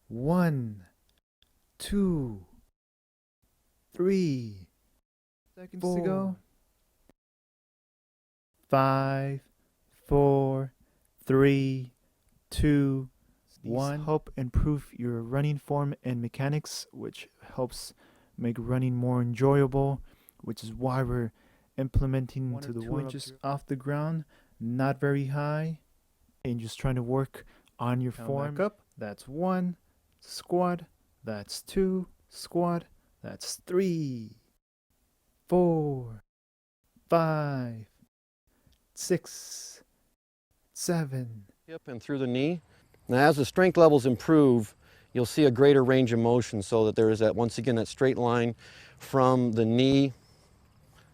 1, 2, 3 seconds to go. 5, 4, 3, 2, 1. Help improve your running form and mechanics, which helps make running more enjoyable, which is why we're implementing to the 2 inches off the ground, not very high, and just trying to work on your form. Back up. That's 1 squat. That's 2 squat. That's 3, 4, 5, 6, 7. Hip and through the knee. Now as the strength levels improve, you'll see a greater range of motion, so that there is that, once again, that straight line from the knee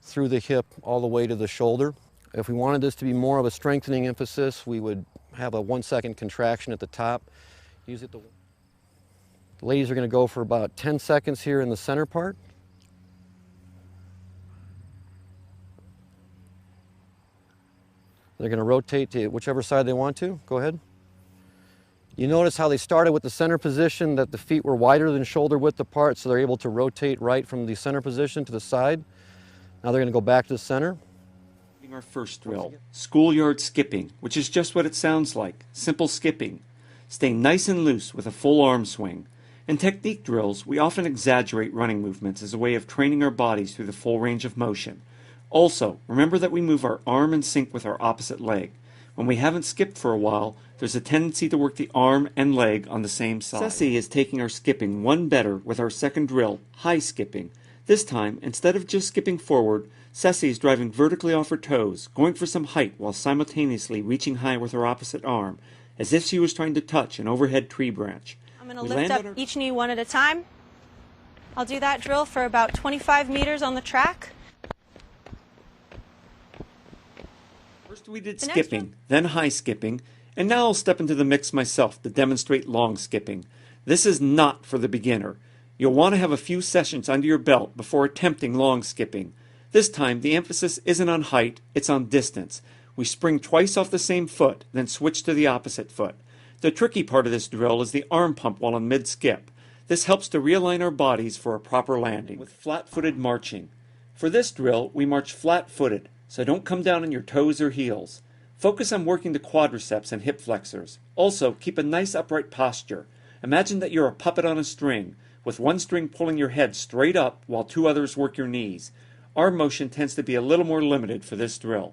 through the hip all the way to the shoulder. If we wanted this to be more of a strengthening emphasis, we would have a 1-second contraction at the top. The ladies are going to go for about 10 seconds here in the center part. They're going to rotate to whichever side they want to. Go ahead. You notice how they started with the center position, that the feet were wider than shoulder width apart, so they're able to rotate right from the center position to the side. Now they're going to go back to the center. Our first drill, schoolyard skipping, which is just what it sounds like, simple skipping. Staying nice and loose with a full arm swing. In technique drills, we often exaggerate running movements as a way of training our bodies through the full range of motion. Also, remember that we move our arm in sync with our opposite leg. When we haven't skipped for a while, there's a tendency to work the arm and leg on the same side. Ceci is taking our skipping one better with our second drill, high skipping. This time, instead of just skipping forward, Ceci is driving vertically off her toes, going for some height while simultaneously reaching high with her opposite arm, as if she was trying to touch an overhead tree branch. I'm going to lift up each knee one at a time. I'll do that drill for about 25 meters on the track. First we did skipping, then high skipping, and now I'll step into the mix myself to demonstrate long skipping. This is not for the beginner. You'll want to have a few sessions under your belt before attempting long skipping. This time the emphasis isn't on height, it's on distance. We spring twice off the same foot, then switch to the opposite foot. The tricky part of this drill is the arm pump while in mid-skip. This helps to realign our bodies for a proper landing. With flat-footed marching. For this drill, we march flat-footed, so don't come down on your toes or heels. Focus on working the quadriceps and hip flexors. Also, keep a nice upright posture. Imagine that you're a puppet on a string, with one string pulling your head straight up while 2 others work your knees. Our motion tends to be a little more limited for this drill.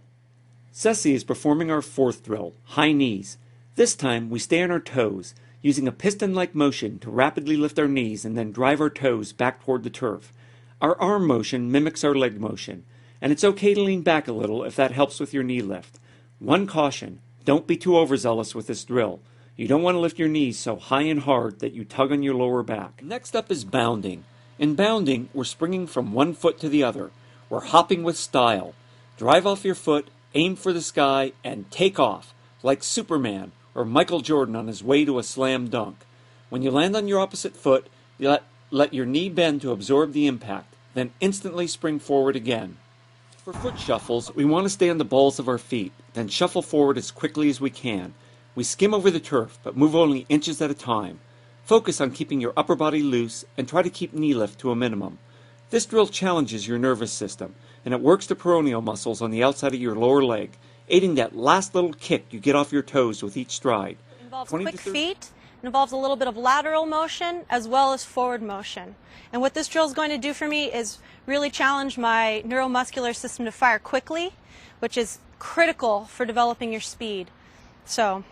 Ceci is performing our fourth drill, high knees. This time, we stay on our toes, using a piston-like motion to rapidly lift our knees and then drive our toes back toward the turf. Our arm motion mimics our leg motion, and it's okay to lean back a little if that helps with your knee lift. One caution, don't be too overzealous with this drill. You don't want to lift your knees so high and hard that you tug on your lower back. Next up is bounding. In bounding, we're springing from one foot to the other. We're hopping with style. Drive off your foot, aim for the sky, and take off, like Superman or Michael Jordan on his way to a slam dunk. When you land on your opposite foot, you let your knee bend to absorb the impact, then instantly spring forward again. For foot shuffles, we want to stay on the balls of our feet, then shuffle forward as quickly as we can. We skim over the turf, but move only inches at a time. Focus on keeping your upper body loose and try to keep knee lift to a minimum. This drill challenges your nervous system, and it works the peroneal muscles on the outside of your lower leg, aiding that last little kick you get off your toes with each stride. It involves quick feet, it involves a little bit of lateral motion as well as forward motion. And what this drill is going to do for me is really challenge my neuromuscular system to fire quickly, which is critical for developing your speed. So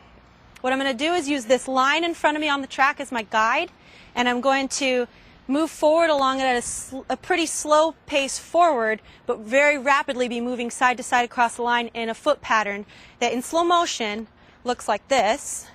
what I'm going to do is use this line in front of me on the track as my guide, and I'm going to move forward along it at a pretty slow pace forward, but very rapidly be moving side to side across the line in a foot pattern that in slow motion looks like this.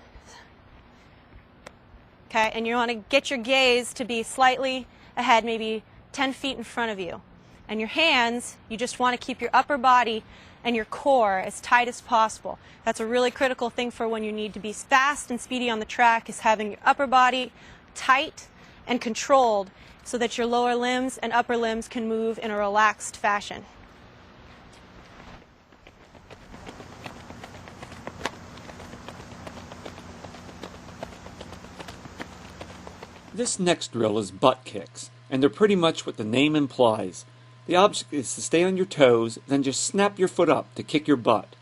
Okay, and you want to get your gaze to be slightly ahead, maybe 10 feet in front of you. And your hands, you just want to keep your upper body and your core as tight as possible. That's a really critical thing for when you need to be fast and speedy on the track, is having your upper body tight and controlled so that your lower limbs and upper limbs can move in a relaxed fashion. This next drill is butt kicks, and they're pretty much what the name implies. The object is to stay on your toes, then just snap your foot up to kick your butt.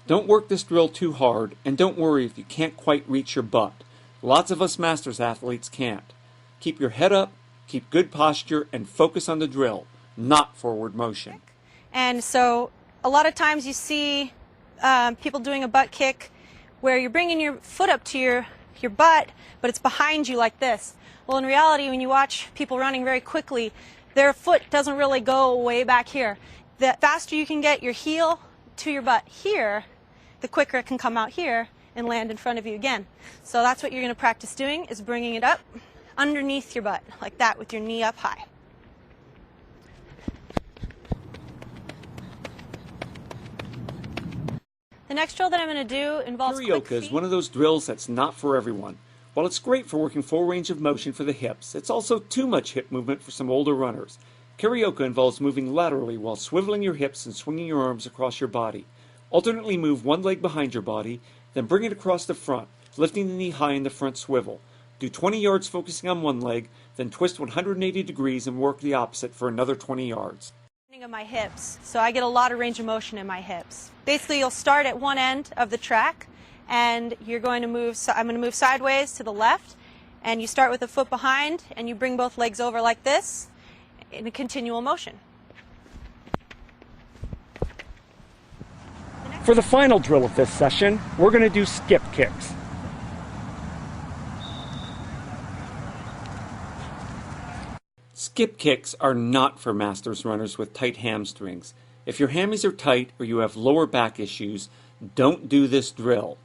Don't work this drill too hard, and don't worry if you can't quite reach your butt. Lots of us masters athletes can't. Keep your head up, keep good posture, and focus on the drill, not forward motion. And so a lot of times you see people doing a butt kick where you're bringing your foot up to your butt, but it's behind you like this. Well, in reality, when you watch people running very quickly, their foot doesn't really go way back here. The faster you can get your heel to your butt here, the quicker it can come out here and land in front of you again. So that's what you're going to practice doing, is bringing it up underneath your butt, like that, with your knee up high. The next drill that I'm going to do involves quick feet. Karaoke is one of those drills that's not for everyone. While it's great for working full range of motion for the hips, it's also too much hip movement for some older runners. Karaoke involves moving laterally while swiveling your hips and swinging your arms across your body. Alternately move one leg behind your body, then bring it across the front, lifting the knee high in the front swivel. Do 20 yards focusing on one leg, then twist 180 degrees and work the opposite for another 20 yards. Of my hips, so I get a lot of range of motion in my hips. Basically, you'll start at one end of the track, and you're going to move. I'm going to move sideways to the left, and you start with a foot behind, and you bring both legs over like this in a continual motion. For the final drill of this session, we're going to do skip kicks. Skip kicks are not for masters runners with tight hamstrings. If your hammies are tight or you have lower back issues, don't do this drill.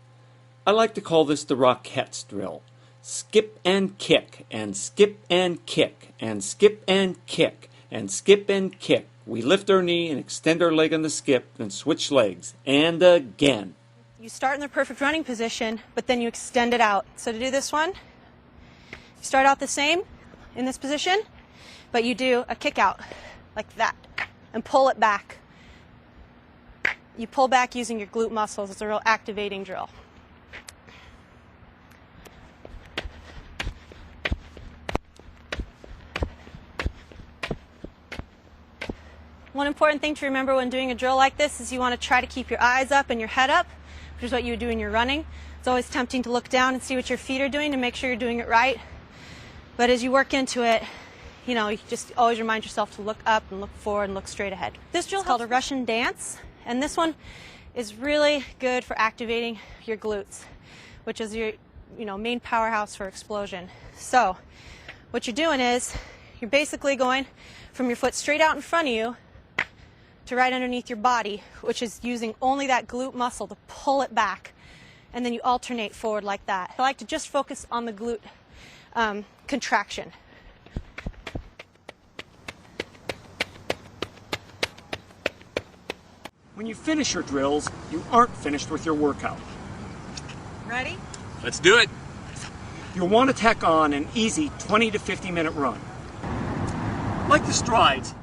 I like to call this the Rockettes drill. Skip and kick, and skip and kick, and skip and kick, and skip and kick. We lift our knee and extend our leg on the skip, then switch legs. And again. You start in the perfect running position, but then you extend it out. So to do this one, you start out the same in this position, but you do a kick out like that and pull it back. You pull back using your glute muscles. It's a real activating drill. One important thing to remember when doing a drill like this is you want to try to keep your eyes up and your head up, which is what you would do when you're running. It's always tempting to look down and see what your feet are doing to make sure you're doing it right. But as you work into it, you know, you just always remind yourself to look up and look forward and look straight ahead. This drill is called a Russian dance, and this one is really good for activating your glutes, which is your main powerhouse for explosion. So what you're doing is you're basically going from your foot straight out in front of you to right underneath your body, which is using only that glute muscle to pull it back, and then you alternate forward like that. I like to just focus on the glute contraction. When you finish your drills, you aren't finished with your workout. Ready? Let's do it. You'll want to tack on an easy 20 to 50 minute run. Like the strides,